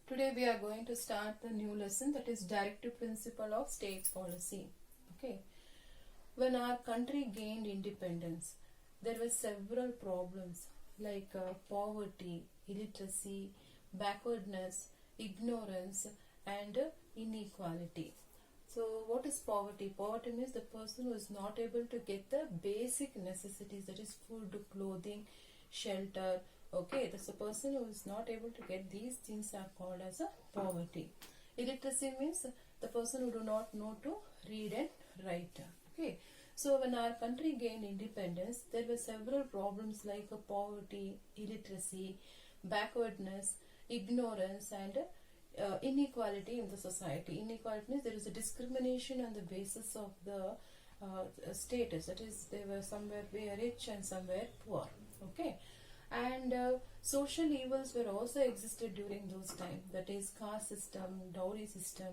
Today we are going to start the new lesson, that is Directive Principle of State Policy. Okay. When our country gained independence, there were several problems like poverty, illiteracy, backwardness, ignorance and inequality. So what is poverty? Poverty means the person who is not able to get the basic necessities, that is food, clothing, shelter. Okay, that's a person who is not able to get these things are called as a poverty. Illiteracy means the person who do not know to read and write. Okay, so when our country gained independence, there were several problems like poverty, illiteracy, backwardness, ignorance and inequality in the society. Inequality means there is a discrimination on the basis of the status, that is they were somewhere rich and somewhere poor. Okay, and social evils were also existed during those times, that is caste system, dowry system.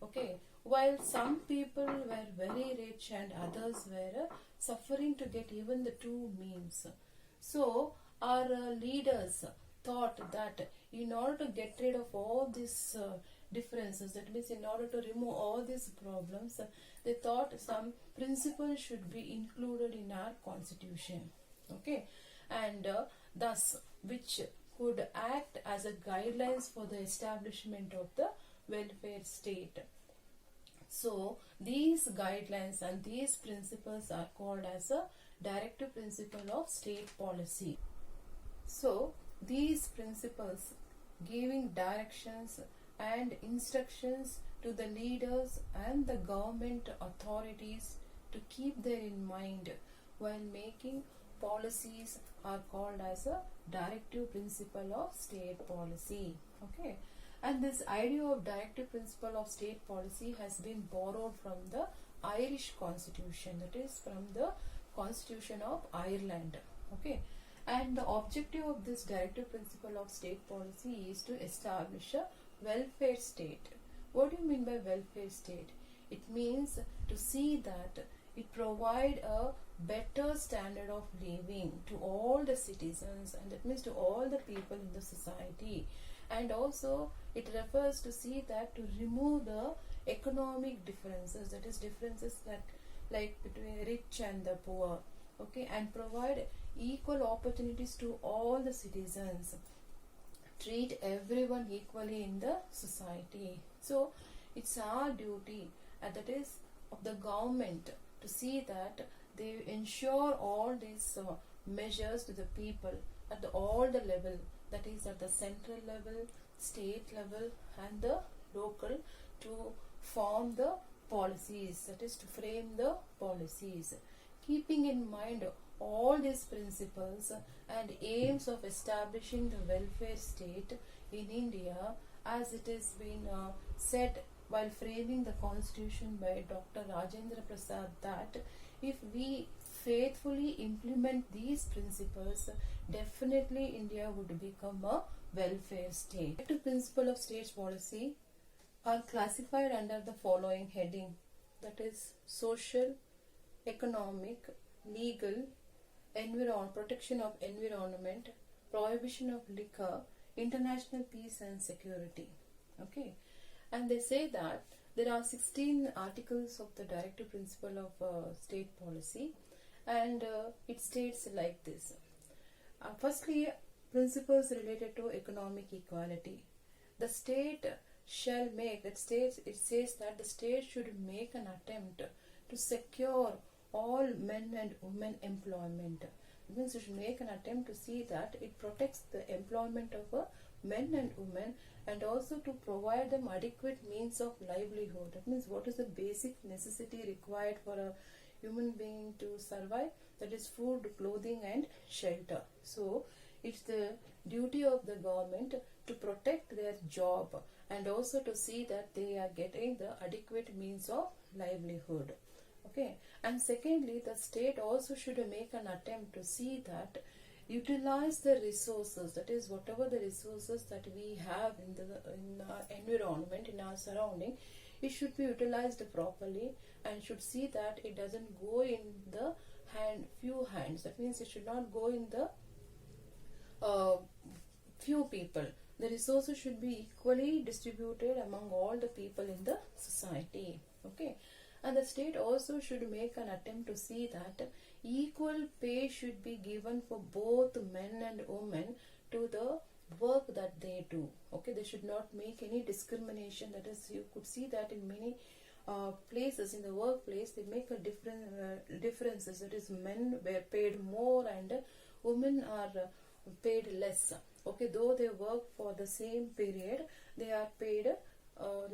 Okay, while some people were very rich and others were suffering to get even the two means. So our leaders thought that in order to get rid of all these differences, that means in order to remove all these problems, they thought some principles should be included in our constitution. Okay, and thus which could act as a guidelines for the establishment of the welfare state. So these guidelines and these principles are called as a directive principle of state policy. So these principles giving directions and instructions to the leaders and the government authorities to keep them in mind while making policies are called as a directive principle of state policy. Okay, and this idea of directive principle of state policy has been borrowed from the Irish constitution, that is from the constitution of Ireland. Okay, and the objective of this directive principle of state policy is to establish a welfare state. What do you mean by welfare state? It means to see that it provide a better standard of living to all the citizens, and that means to all the people in the society. And also it refers to see that to remove the economic differences, that is differences that like between rich and the poor. Okay, and provide equal opportunities to all the citizens, treat everyone equally in the society. So it's our duty, and that is of the government, to see that they ensure all these measures to the people at all the level, that is at the central level, state level and the local, to form the policies, that is to frame the policies, keeping in mind all these principles and aims of establishing the welfare state in India, as it has been said while framing the constitution by Dr. Rajendra Prasad, that if we faithfully implement these principles, definitely India would become a welfare state. The principle of state policy are classified under the following heading, that is social, economic, legal, protection of environment, prohibition of liquor, international peace and security. Okay, and they say that there are 16 articles of the directive principle of state policy, and it states like this. Firstly, principles related to economic equality. The state shall make, it says that the state should make an attempt to secure all men and women employment. It means it should make an attempt to see that it protects the employment of men and women, and also to provide them adequate means of livelihood. That means what is the basic necessity required for a human being to survive? That is food, clothing and shelter. So it's the duty of the government to protect their job and also to see that they are getting the adequate means of livelihood. Okay, and secondly, the state also should make an attempt to see that utilize the resources, that is whatever the resources that we have in our environment, in our surrounding, it should be utilized properly, and should see that it doesn't go in the few hands. That means it should not go in the few people, the resources should be equally distributed among all the people in the society. Okay, and the state also should make an attempt to see that equal pay should be given for both men and women to the work that they do. Okay, they should not make any discrimination. That is, you could see that in many places in the workplace they make a different differences. That is, men were paid more and women are paid less. Okay, though they work for the same period, they are paid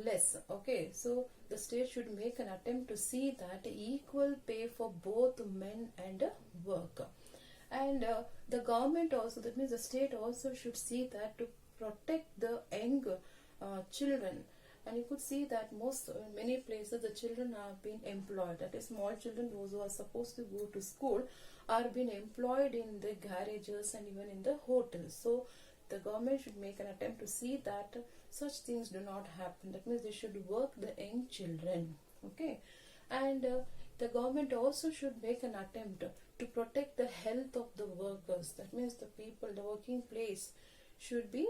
less. Okay, so the state should make an attempt to see that equal pay for both men and work. And the government also, that means the state also should see that to protect the young children. And you could see that many places the children are being employed. That is, small children, those who are supposed to go to school, are being employed in the garages and even in the hotels. So the government should make an attempt to see that such things do not happen. That means they should work the young children. Okay, and the government also should make an attempt to protect the health of the workers. That means the people, the working place should be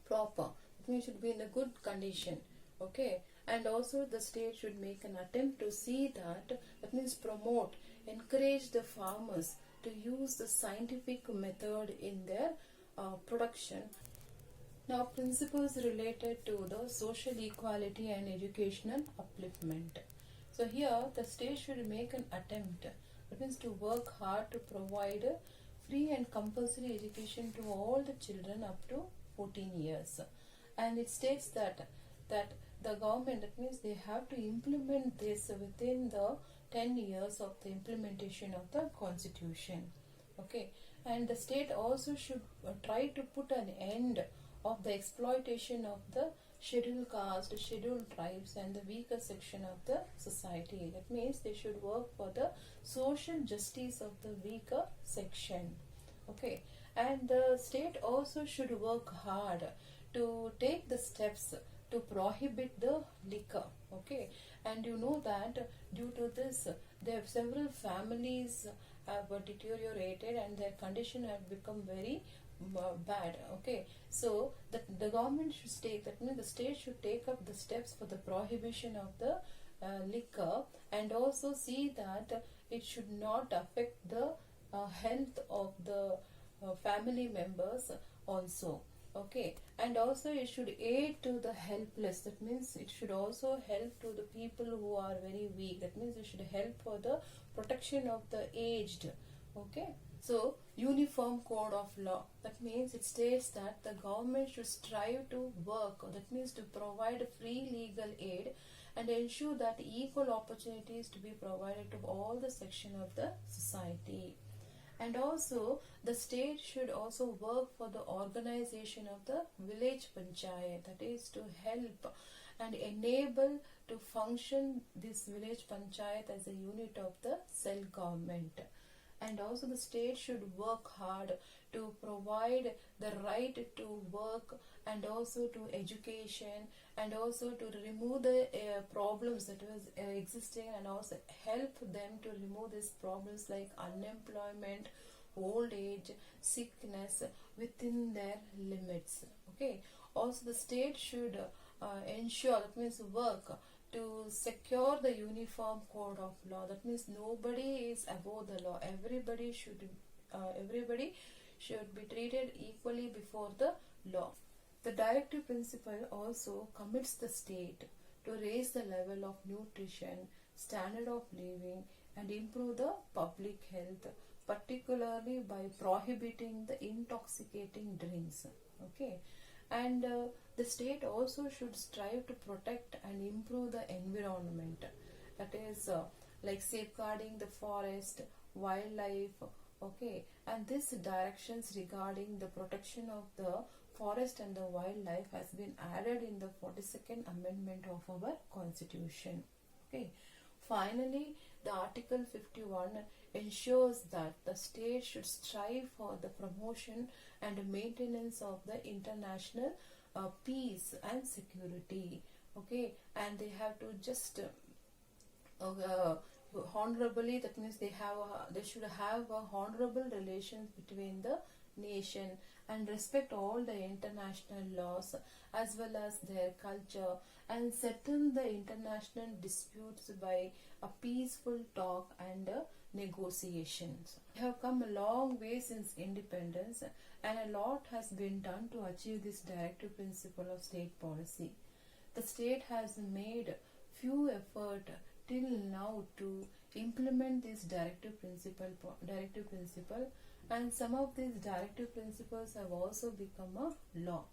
proper. It should be in a good condition. Okay, and also the state should make an attempt to see that means promote, encourage the farmers to use the scientific method in their production. Now, principles related to the social equality and educational upliftment. So here the state should make an attempt, that means to work hard to provide free and compulsory education to all the children up to 14 years. And it states that the government, that means they have to implement this within the 10 years of the implementation of the constitution. Okay, and the state also should try to put an end of the exploitation of the scheduled caste, scheduled tribes and the weaker section of the society. That means they should work for the social justice of the weaker section. Okay, and the state also should work hard to take the steps to prohibit the liquor. Okay, and you know that due to this there are several families have deteriorated and their condition have become very bad. Okay, so the government should take, that means the state should take up the steps for the prohibition of the liquor, and also see that it should not affect the health of the family members also. Okay, and also it should aid to the helpless. That means it should also help to the people who are very weak. That means it should help for the protection of the aged. Okay, so uniform code of law, that means it states that the government should strive to work, that means to provide free legal aid and ensure that equal opportunities to be provided to all the section of the society. And also the state should also work for the organization of the village panchayat, that is to help and enable to function this village panchayat as a unit of the self-government. And also the state should work hard to provide the right to work and also to education, and also to remove the problems that was existing, and also help them to remove these problems like unemployment, old age, sickness within their limits. Okay, also the state should ensure, that means work to secure the uniform code of law. That means nobody is above the law. Everybody should be treated equally before the law. The directive principle also commits the state to raise the level of nutrition, standard of living, and improve the public health, particularly by prohibiting the intoxicating drinks. Okay, and the state also should strive to protect and improve the environment. That is like safeguarding the forest, wildlife. Okay, and these directions regarding the protection of the forest and the wildlife has been added in the 42nd amendment of our constitution. Okay, finally the article 51 ensures that the state should strive for the promotion and maintenance of the international peace and security. Okay, and they have to just honorably, that means they should have a honorable relations between the nation and respect all the international laws as well as their culture, and settle the international disputes by a peaceful talk and negotiations. We have come a long way since independence, and a lot has been done to achieve this directive principle of state policy. The state has made few effort till now to implement this directive principle, and some of these directive principles have also become a law.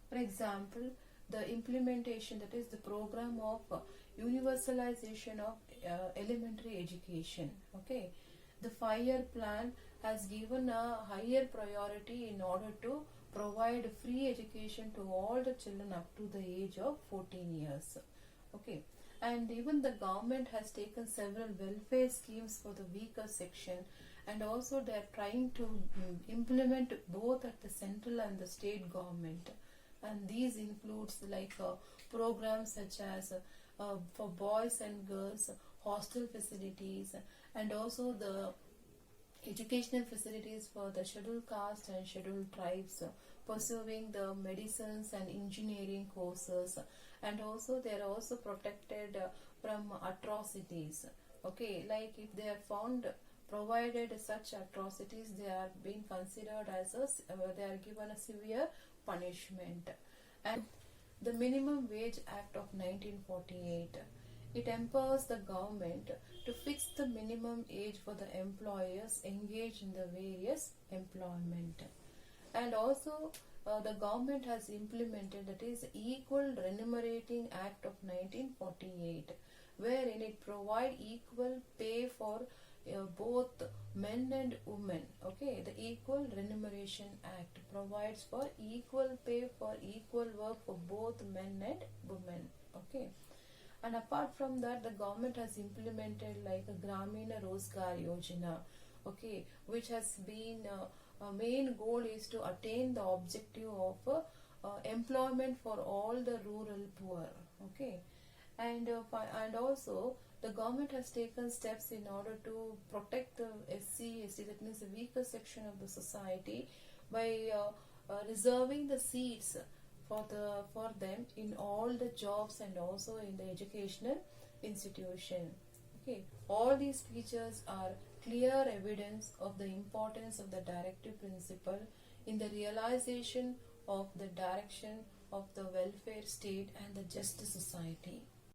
For example, the implementation, that is the program of universalization of elementary education. Okay, the 5-year plan has given a higher priority in order to provide free education to all the children up to the age of 14 years. Okay, and even the government has taken several welfare schemes for the weaker section, and also they are trying to implement both at the central and the state government. And these includes like programs such as for boys and girls hostel facilities, and also the educational facilities for the scheduled caste and scheduled tribes pursuing the medicines and engineering courses, and also they are also protected from atrocities. Okay, like if they are found provided such atrocities, they are being considered as they are given a severe punishment. And the Minimum Wage Act of 1948, it empowers the government to fix the minimum age for the employers engaged in the various employment. And also the government has implemented, that is, Equal Remunerating Act of 1948, wherein it provide equal pay for both men and women. Okay, the Equal Remuneration Act provides for equal pay for equal work for both men and women. Okay, and apart from that, the government has implemented like a Gramina Rozgar Yojana. Okay, which has been main goal is to attain the objective of employment for all the rural poor. Okay, and also the government has taken steps in order to protect the SC, that means the weaker section of the society, by reserving the seats for them in all the jobs and also in the educational institution. Okay, all these features are clear evidence of the importance of the directive principle in the realization of the direction of the welfare state and the just society.